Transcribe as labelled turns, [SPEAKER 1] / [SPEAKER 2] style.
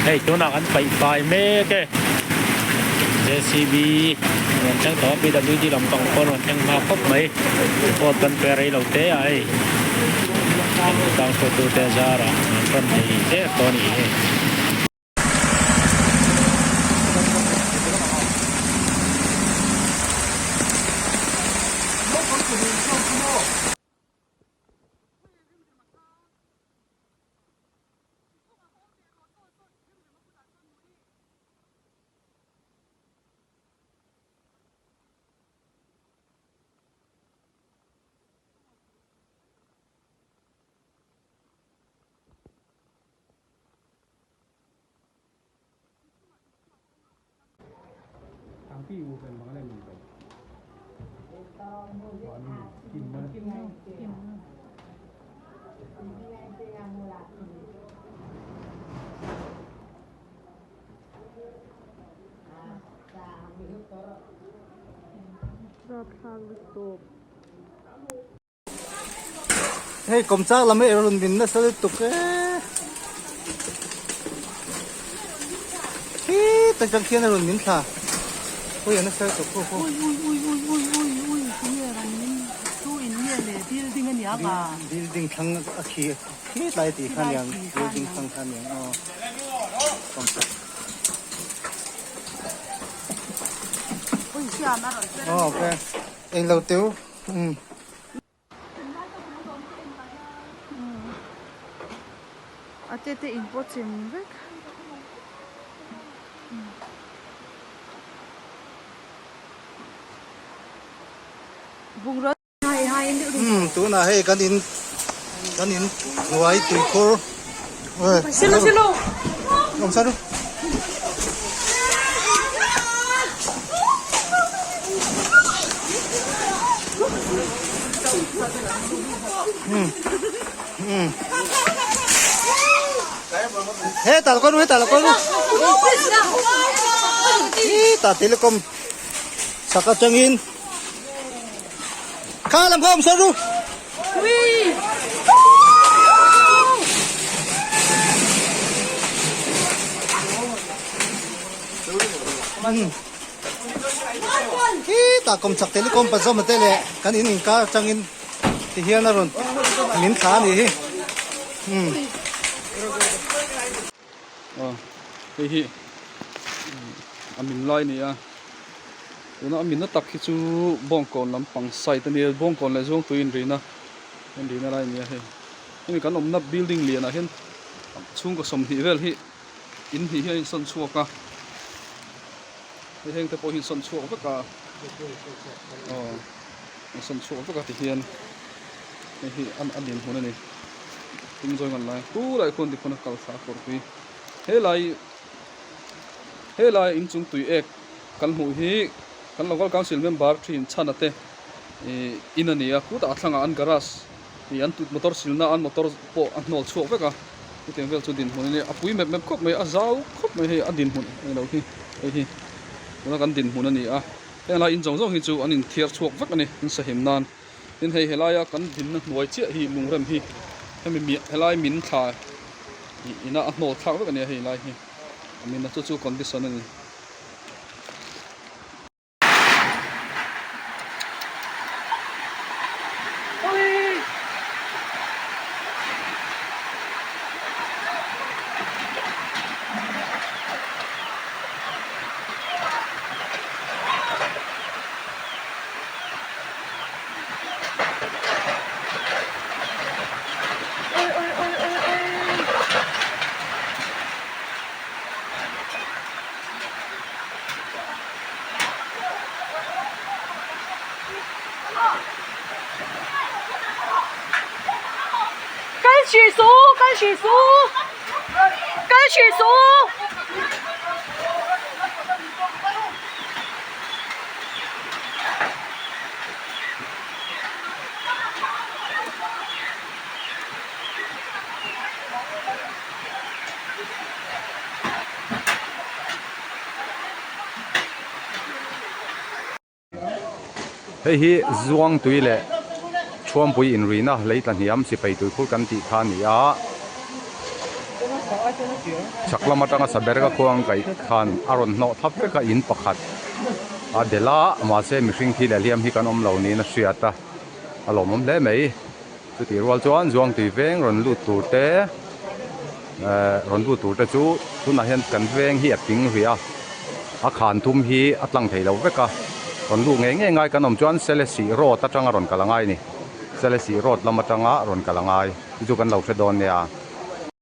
[SPEAKER 1] hey chỗ nào ăn phải mê cái JCB mình chẳng có BWG làm tổng con mình chẳng mà khóc mấy có tân peri lâu thế ai đang có tu thế ra rồi con này thế con này
[SPEAKER 2] ที่อูเป็นบางอะไรมีไปกินมันกินเฮ้ยกรมจ้างเราไม่รุนบินนะสลิดตุกเฮ้ยแต่จังเคียนรุนบินค่ะโอ้ยนั่นใช่ตัวโอ้ยนี่อะไรนี่ตู้อินเนี่ยเลยที่ดิ้งกันเนี่ยป่ะดิ้งทั้งขี้ไตตีขันยังดิ้งทั้งขันยังอ๋อต้องใช่โอ้ยเชื่อนะเราโอเคเองเราเตี้ยว
[SPEAKER 3] อาจจะอินโพสต์ซิมเว้ยบุงรถให้
[SPEAKER 2] ตัวน่ะให้กันอินไว้ตุยโคเฮ้ยสิลูลงซะดูเฮ้ยตาละคนตาเทเลคอมสักจังอินข้าลำพอมสรุตากรมสักเทเลคอมผสมมาเตะเลยกันอินก้าจังอินที่เฮียนารุนมินขานี่ที่อามินลอยนี่แล้วอามินนั่นตักที่จูบ้องก่อนลำปังใส่ตัวนี้บ้องก่อนเลยช่วงตัวอินรีนะเห็นดีนะอะไรเนี่ยเฮ้ยนี่กันอมนับบิลดิ้งเลียนะเห็นช่วงก็สมที่เวลที่อินที่เห็นสันชัวกะเห็นแต่พอเห็นสันชัวก็กะสันชัวก็กะที่เห็นนี่อันดินหัวนี่ติ้งจอยกันเลยกูหลายคนที่คนกัลสาคนคุยเฮ้ยไรอินจุงตุยเอกกันหูฮีกันเราก็การสิลเมมบาร์ที่ชันนั่นเองอินนี่กูตัดทางอันการัสอันตุมอเตอร์สิลน่าอันมอเตอร์โปอันนอลชัวร์ก็ที่เต็มเวลจุดดินหุ่นนี่ปุยแม่ครบไม่อาจ้าวครบไม่ให้อันดินหุ่นเราที่เรากันดินหุ่นนี่แต่เราอินจงฮิจูอันนี้เทียร์ชัวร์ก็นี่มันเสียมนานนี่ให้เฮลายกันดินหน่วยเจี๊ยฮีลุงเริ่มฮีให้มันมีเฮลายมินถ่ายอิน่าอันนอลทักก็นี่เฮลายฮีมินน่าจู่ๆคอนดิชันนี่
[SPEAKER 3] 许叔，
[SPEAKER 4] เฮ้ยจวงตุยเล่ช่วงปุยอินรีนะเลยตอนนี้ยามสิไปตุยพูดกันที่ท่านี้ chak lama tanga saber ka khuang kai khan aron no thap pe ka in pakhat a dela ma se mihring thi le liam hi kan om lo ni na hriata alom om le mai chu ti rwal chuan zuang tui veng ron lu tur te ron lu tur te chu tuna hian kan veng hi ating hria a khan thum hi atlang thei lo veka ron lu nge ngai kan om chuan selesi road atanga ron kalangai ni selesi road lama tanga ron kalangai chu kan lo thedon nia